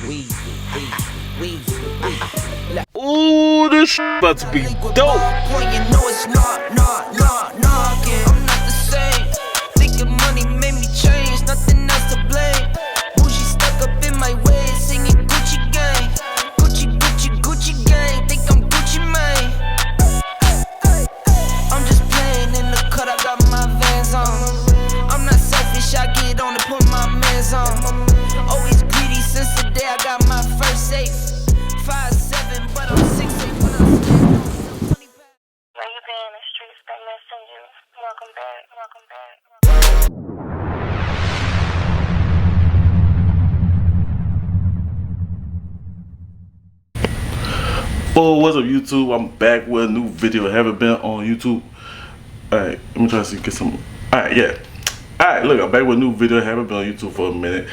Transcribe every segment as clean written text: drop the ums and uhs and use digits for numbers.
Ooh, this shit about to be dope. I'm not the same. Thinking money made me change, nothing else to blame. Bougie stuck up in my ways, singing Gucci gang. Gucci, Gucci, Gucci gang. Think I'm Gucci Mane. I'm just playing in the cut, I got my Vans on. I'm not selfish, I get on and put my mans on. Always greedy since the day I got my first safe. 5'7", but I'm 6'8" when I'm standing. Now you been in the streets, they missing you. Welcome back, welcome back. Oh, what's up, YouTube? I'm back with a new video. I haven't been on YouTube. Alright, let me try to see, get some. Alright, yeah. Alright, look, I'm back with a new video. I haven't been on YouTube for a minute.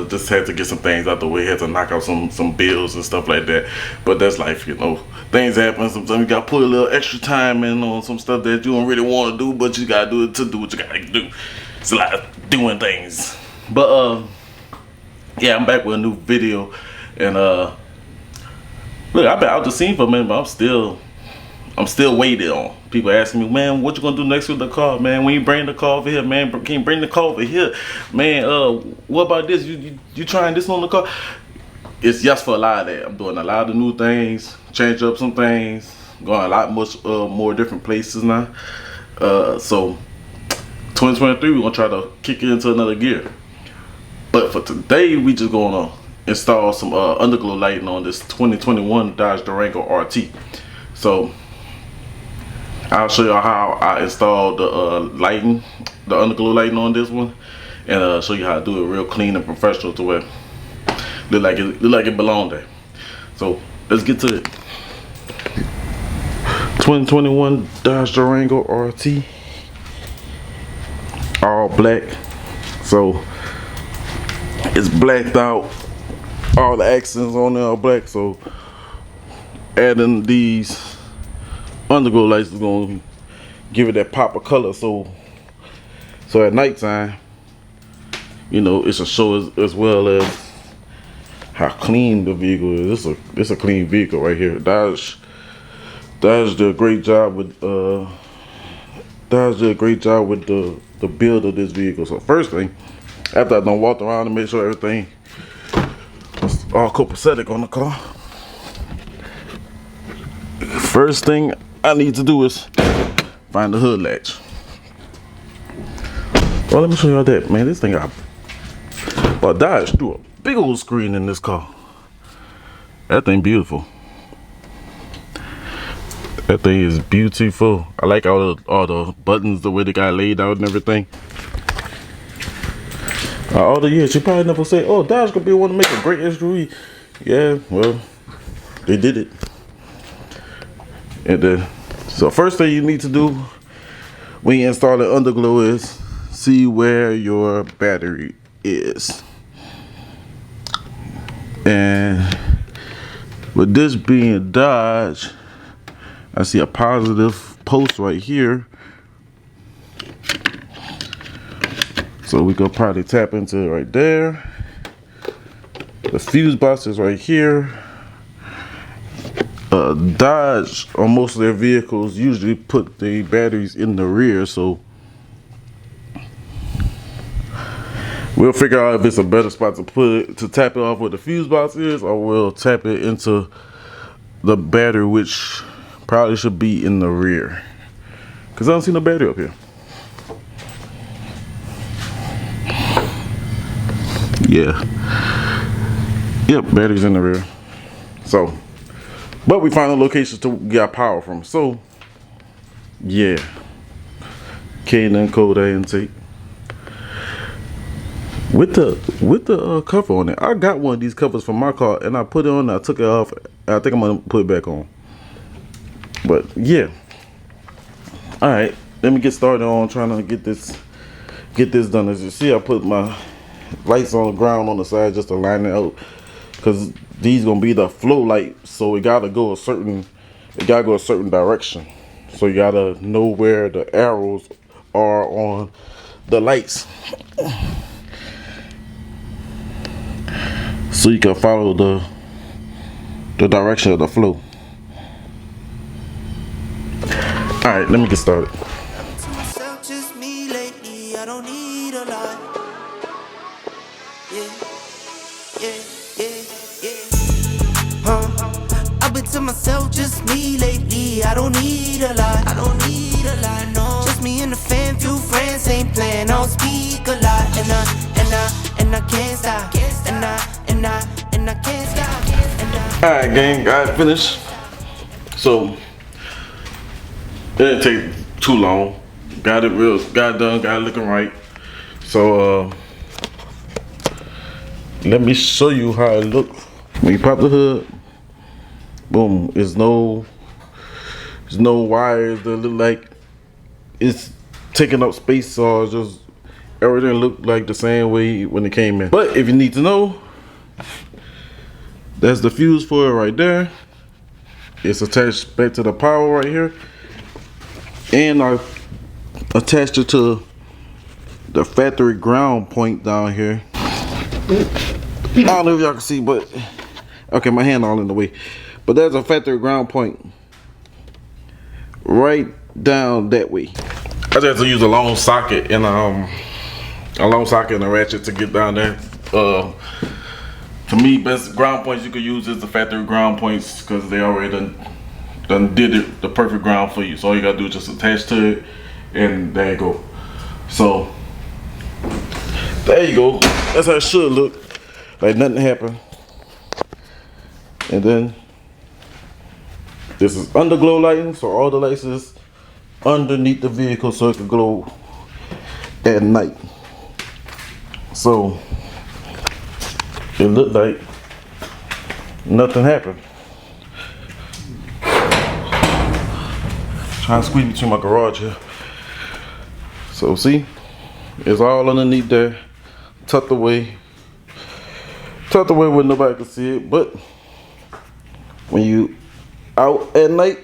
Just had to get some things out the way. Had to knock out some bills and stuff like that. But that's life, you know. Things happen. Sometimes you gotta put a little extra time in on some stuff that you don't really want to do, but you gotta do it to do what you gotta do. It's a lot of doing things. But yeah, I'm back with a new video, and look, I've been out the scene for a minute, but I'm still waiting on. People asking me, man, what you gonna do next with the car, man? When you bring the car over here, man, can you bring the car over here, man? What about this? You trying this on the car? It's just for a lot of that. I'm doing a lot of new things, change up some things, going a lot much more different places now. So 2023, we're gonna try to kick it into another gear. But for today, we just gonna install some underglow lighting on this 2021 Dodge Durango RT. So I'll show y'all how I installed the lighting, the underglow lighting on this one, and show you how to do it real clean and professional to where look like it belonged there. So let's get to it. 2021 Dodge Durango RT, all black. So it's blacked out. All the accents on there are black, so adding these underglow lights is gonna give it that pop of color. So at nighttime, you know, it's a show as well as how clean the vehicle is. It's a clean vehicle right here. Dodge did a great job with the build of this vehicle. So first thing, after I done walked around and made sure everything was all copacetic on the car, first thing I need to do is find the hood latch. Well, let me show y'all that, man. This thing Dodge threw a big old screen in this car. That thing beautiful. That thing is beautiful. I like all the buttons, the way they got laid out and everything. All the years, you probably never say, oh, Dodge could be one to make a great SUV. Yeah, well, they did it. And so first thing you need to do when you install the underglow is see where your battery is. And with this being Dodge, I see a positive post right here. So we could probably tap into it right there. The fuse box is right here. Dodge, on most of their vehicles, usually put the batteries in the rear, so we'll figure out if it's a better spot to tap it off where the fuse box is, or we'll tap it into the battery, which probably should be in the rear, because I don't see no battery up here. Yeah. Yep, batteries in the rear. So, but we find a location to get our power from. So, yeah. K&N code intake. With the cover on it. I got one of these covers from my car and I put it on, I took it off. I think I'm gonna put it back on. But yeah. Alright, let me get started on trying to get this done. As you see, I put my lights on the ground on the side just to line it out, because these gonna be the flow light, so it gotta go a certain direction. So you gotta know where the arrows are on the lights. so you can follow the direction of the flow. Alright, let me get started. To myself, just me lately. I don't need a lot. Yeah, I've been to myself, just me lately. I don't need a lot. I don't need a lot, no. Just me and the fam, few friends ain't playing. I don't speak a lot, and I can't stop. And I can't stop. Alright, gang, got it finished. So it didn't take too long. Got it done, got it looking right. So let me show you how it looks. When you pop the hood, boom, there's no wires that look like it's taking up space, or just everything look like the same way when it came in. But if you need to know, that's the fuse for it right there. It's attached back to the power right here, and I attached it to the factory ground point down here. I don't know if y'all can see, but okay, my hand all in the way. But there's a factory ground point right down that way. I just have to use a long socket and a ratchet to get down there. To me, best ground points you could use is the factory ground points, because they already done did it the perfect ground for you. So all you gotta do is just attach to it, and there you go. So there you go. That's how it should look, like nothing happened. And then this is underglow lighting, so all the lights is underneath the vehicle so it can glow at night. So it looked like nothing happened. Trying to squeeze between my garage here. So see, it's all underneath there, tucked away where nobody can see it. But when you out at night,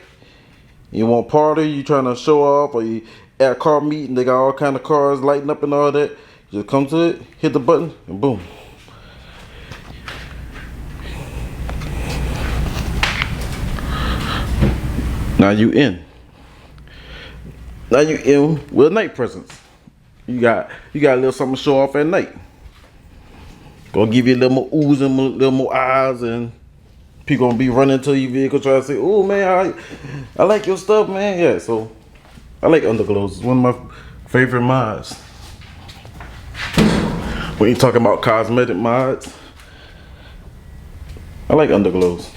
you want party, you trying to show off, or you at a car meeting, they got all kind of cars lighting up and all that, you just come to it, hit the button, and boom. Now you in. Now you in with a night presence. You got a little something to show off at night. Gonna give you a little more oohs and a little more eyes, and people gonna be running to your vehicle trying to say, "Oh man, I like your stuff, man." Yeah, so I like underglows. It's one of my favorite mods. When you talking about cosmetic mods, I like underglows.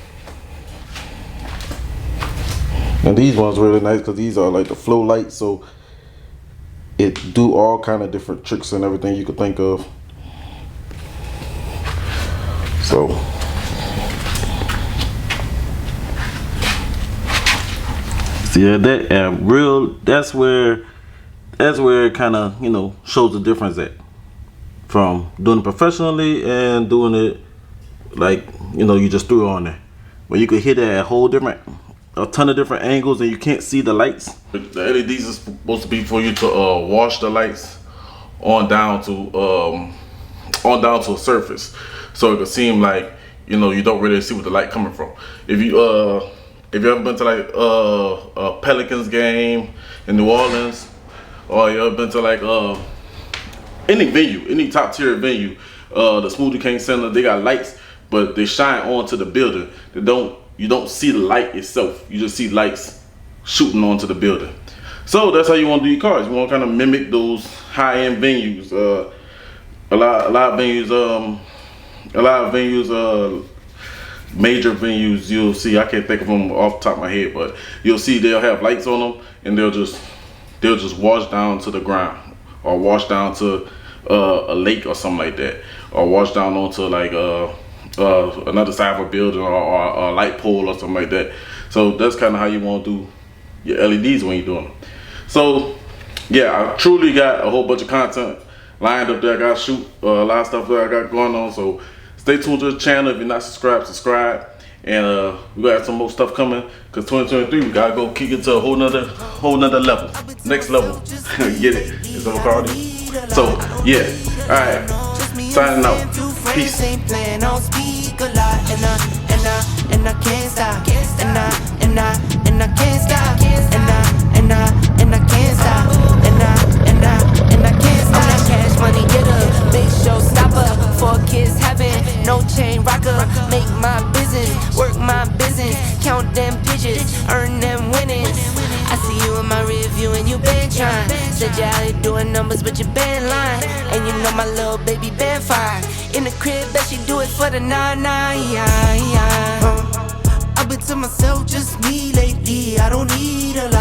And these ones really nice because these are like the flow lights, so it do all kind of different tricks and everything you could think of. So see that that's where it kind of, you know, shows the difference at from doing it professionally and doing it like, you know, you just threw it on there, where you could hit it at a ton of different angles and you can't see the lights. The LEDs is supposed to be for you to wash the lights on down to a surface, so it could seem like, you know, you don't really see where the light coming from. If you ever been to like a Pelicans game in New Orleans, or you ever been to like any venue, any top tier venue, the Smoothie King Center, they got lights, but they shine onto the building. You don't see the light itself. You just see lights shooting onto the building. So that's how you want to do your cars. You want to kind of mimic those high-end venues. A lot of venues, major venues, you'll see. I can't think of them off the top of my head, but you'll see they'll have lights on them, and they'll just wash down to the ground, or wash down to a lake or something like that, or wash down onto like another side of a building, or a light pole or something like that. So that's kind of how you want to do your LEDs when you're doing them. So yeah, I truly got a whole bunch of content lined up there. I got to shoot a lot of stuff that I got going on. So stay tuned to the channel. If you're not subscribed, subscribe. And we got some more stuff coming, because 2023 we gotta go kick it to a whole nother level, next level. Get it? It's over, Cardi. So yeah, all right. signing out. Peace. Ain't playing on speak a lot, and I can't stop, and I can't stop, and I can't stop, and I can't stop. I'm that cash money getter, big show stopper, 4 kids having, no chain rocker. Make my business, work my business, count them digits, earn them winnings. I see you in my review and you been trying. Said you out here doing numbers but you been lying. And you know my little baby been fine. In the crib, bet she do it for the 9-9. I've been to myself, just me lately. I don't need a lot.